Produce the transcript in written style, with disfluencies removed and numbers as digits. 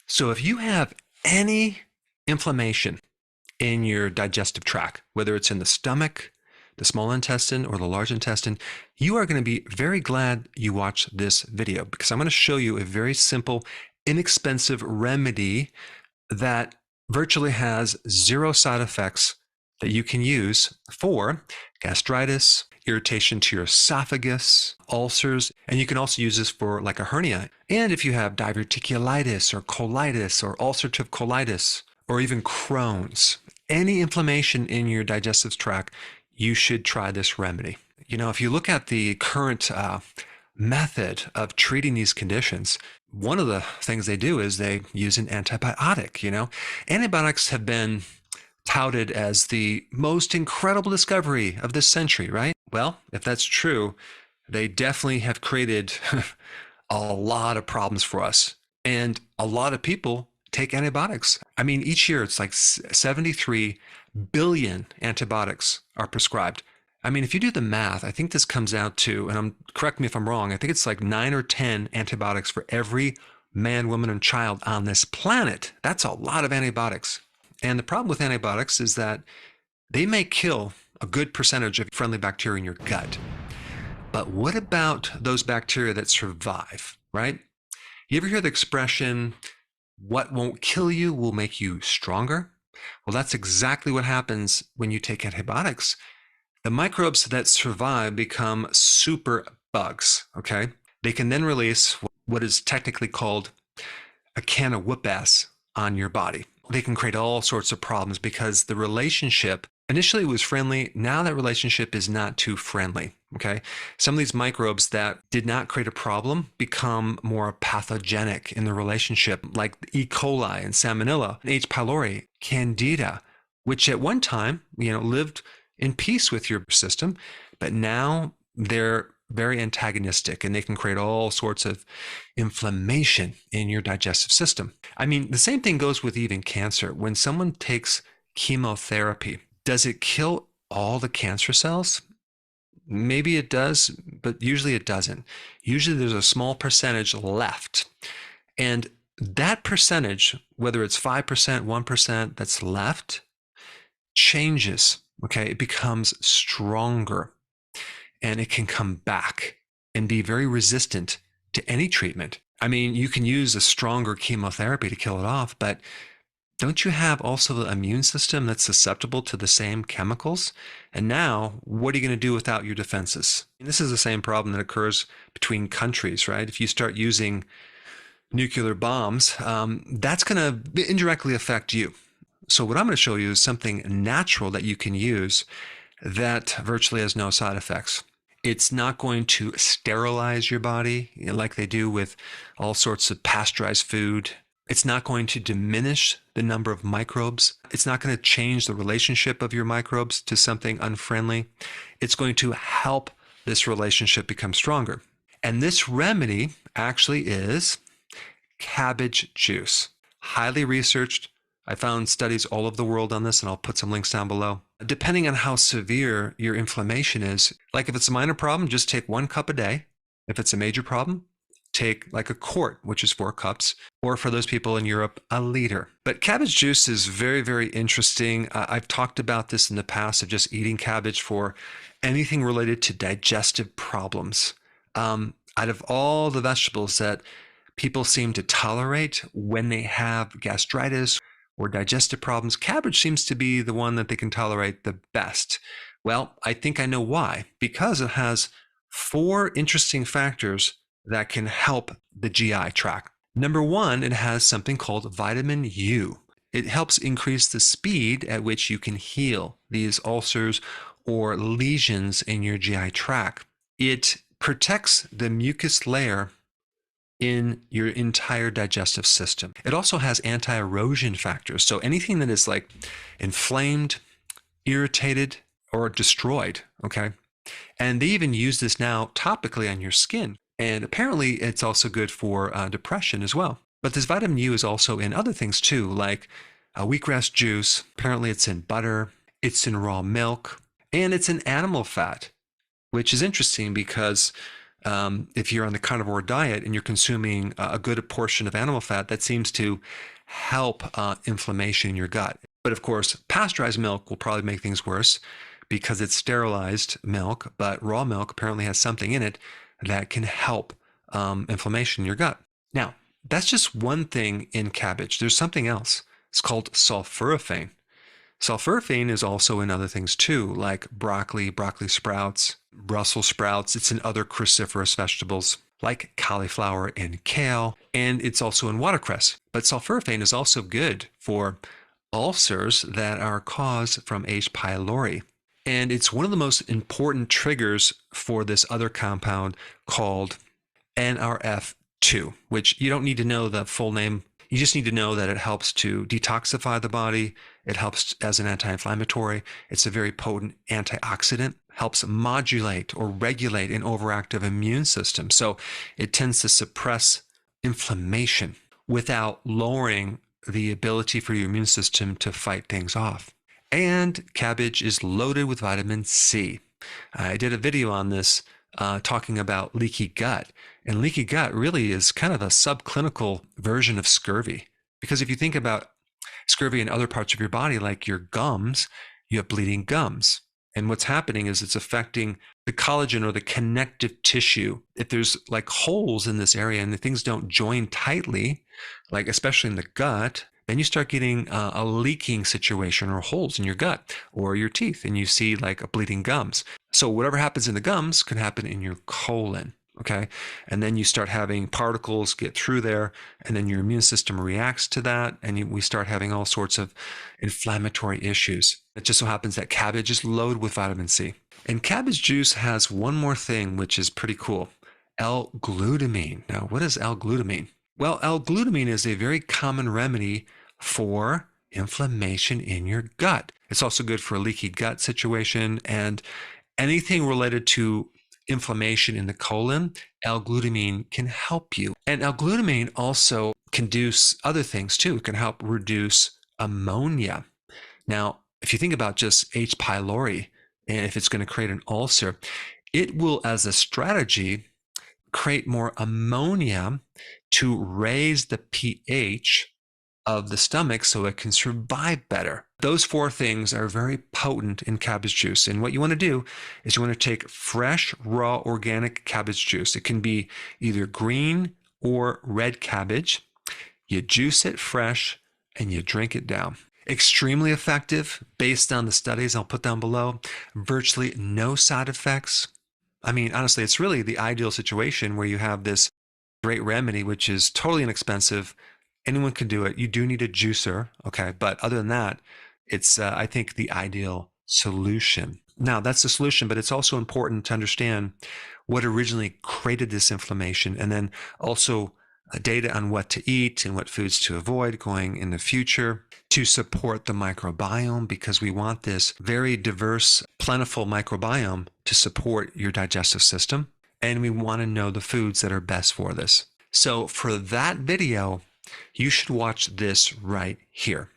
So if you have any inflammation in your digestive tract, whether it's in the stomach, the small intestine, or the large intestine, you are going to be very glad you watched this video because I'm going to show you a very simple, inexpensive remedy that virtually has zero side effects that you can use for gastritis, irritation to your esophagus, ulcers, and you can also use this for like a hernia. And if you have diverticulitis or colitis or ulcerative colitis or even Crohn's, any inflammation in your digestive tract, you should try this remedy. You know, if you look at the current method of treating these conditions, one of the things they do is they use an antibiotic. Antibiotics have been touted as the most incredible discovery of this century, right? Well, if that's true, they definitely have created a lot of problems for us. And a lot of people take antibiotics. I mean, each year it's like 73 billion antibiotics are prescribed. I mean, if you do the math, I think this comes out to, and correct me if I'm wrong, I think it's like 9 or 10 antibiotics for every man, woman, and child on this planet. That's a lot of antibiotics. And the problem with antibiotics is that they may kill a good percentage of friendly bacteria in your gut. But what about those bacteria that survive, right? You ever hear the expression, what won't kill you will make you stronger? Well, that's exactly what happens when you take antibiotics. The microbes that survive become super bugs, okay? They can then release what is technically called a can of whoop ass on your body. They can create all sorts of problems because the relationship initially was friendly. Now that relationship is not too friendly, okay? Some of these microbes that did not create a problem become more pathogenic in the relationship, like E. coli and Salmonella, H. pylori, Candida, which at one time, lived in peace with your system, but now they're very antagonistic and they can create all sorts of inflammation in your digestive system. I mean, the same thing goes with even cancer. When someone takes chemotherapy, does it kill all the cancer cells? Maybe it does, but usually it doesn't. Usually there's a small percentage left. And that percentage, whether it's 5%, 1% that's left, changes, okay? It becomes stronger and it can come back and be very resistant to any treatment. I mean, you can use a stronger chemotherapy to kill it off, but don't you have also the immune system that's susceptible to the same chemicals? And now, what are you going to do without your defenses? And this is the same problem that occurs between countries, right? If you start using nuclear bombs, that's going to indirectly affect you. So what I'm going to show you is something natural that you can use that virtually has no side effects. It's not going to sterilize your body like they do with all sorts of pasteurized food. It's not going to diminish the number of microbes. It's not going to change the relationship of your microbes to something unfriendly. It's going to help this relationship become stronger. And this remedy actually is cabbage juice. Highly researched. I found studies all over the world on this, and I'll put some links down below. Depending on how severe your inflammation is, like if it's a minor problem, just take 1 cup a day. If it's a major problem, take like a quart, which is 4 cups, or for those people in Europe, a liter. But cabbage juice is very, very interesting. I've talked about this in the past of just eating cabbage for anything related to digestive problems. Out of all the vegetables that people seem to tolerate when they have gastritis or digestive problems, cabbage seems to be the one that they can tolerate the best. Well, I think I know why. Because it has 4 interesting factors that can help the GI tract. Number 1, it has something called vitamin U. It helps increase the speed at which you can heal these ulcers or lesions in your GI tract. It protects the mucus layer in your entire digestive system. It also has anti-erosion factors. So anything that is like inflamed, irritated, or destroyed, okay? And they even use this now topically on your skin. And apparently it's also good for depression as well. But this vitamin U is also in other things too, like wheatgrass juice. Apparently it's in butter, it's in raw milk, and it's in animal fat, which is interesting because if you're on the carnivore diet and you're consuming a good portion of animal fat, that seems to help inflammation in your gut. But of course, pasteurized milk will probably make things worse because it's sterilized milk, but raw milk apparently has something in it that can help inflammation in your gut. Now, that's just one thing in cabbage. There's something else. It's called sulforaphane. Sulforaphane is also in other things too, like broccoli sprouts, Brussels sprouts. It's in other cruciferous vegetables like cauliflower and kale, and it's also in watercress. But sulforaphane is also good for ulcers that are caused from H. pylori. And it's one of the most important triggers for this other compound called NRF2, which you don't need to know the full name. You just need to know that it helps to detoxify the body. It helps as an anti-inflammatory. It's a very potent antioxidant, helps modulate or regulate an overactive immune system. So it tends to suppress inflammation without lowering the ability for your immune system to fight things off. And cabbage is loaded with vitamin C. I did a video on this talking about leaky gut. And leaky gut really is kind of a subclinical version of scurvy. Because if you think about scurvy in other parts of your body, like your gums, you have bleeding gums. And what's happening is it's affecting the collagen or the connective tissue. If there's like holes in this area and the things don't join tightly, like especially in the gut, then you start getting a leaking situation or holes in your gut or your teeth, and you see like a bleeding gums. So whatever happens in the gums can happen in your colon, okay? And then you start having particles get through there, and then your immune system reacts to that, and we start having all sorts of inflammatory issues. It just so happens that cabbage is loaded with vitamin C. And cabbage juice has one more thing, which is pretty cool. L-glutamine. Now, what is L-glutamine? Well, L-glutamine is a very common remedy for inflammation in your gut. It's also good for a leaky gut situation, and anything related to inflammation in the colon, L-glutamine can help you. And L-glutamine also can do other things too. It can help reduce ammonia. Now, if you think about just H. pylori, and if it's going to create an ulcer, it will, as a strategy, create more ammonia to raise the pH of the stomach so it can survive better. Those four things are very potent in cabbage juice. And what you want to do is you want to take fresh, raw, organic cabbage juice. It can be either green or red cabbage. You juice it fresh and you drink it down. Extremely effective based on the studies I'll put down below. Virtually no side effects. I mean, honestly, it's really the ideal situation where you have this great remedy, which is totally inexpensive. Anyone can do it. You do need a juicer, okay? But other than that, it's, I think, the ideal solution. Now, that's the solution, but it's also important to understand what originally created this inflammation, and then also data on what to eat and what foods to avoid going in the future to support the microbiome, because we want this very diverse, plentiful microbiome to support your digestive system. And we want to know the foods that are best for this. So for that video, you should watch this right here.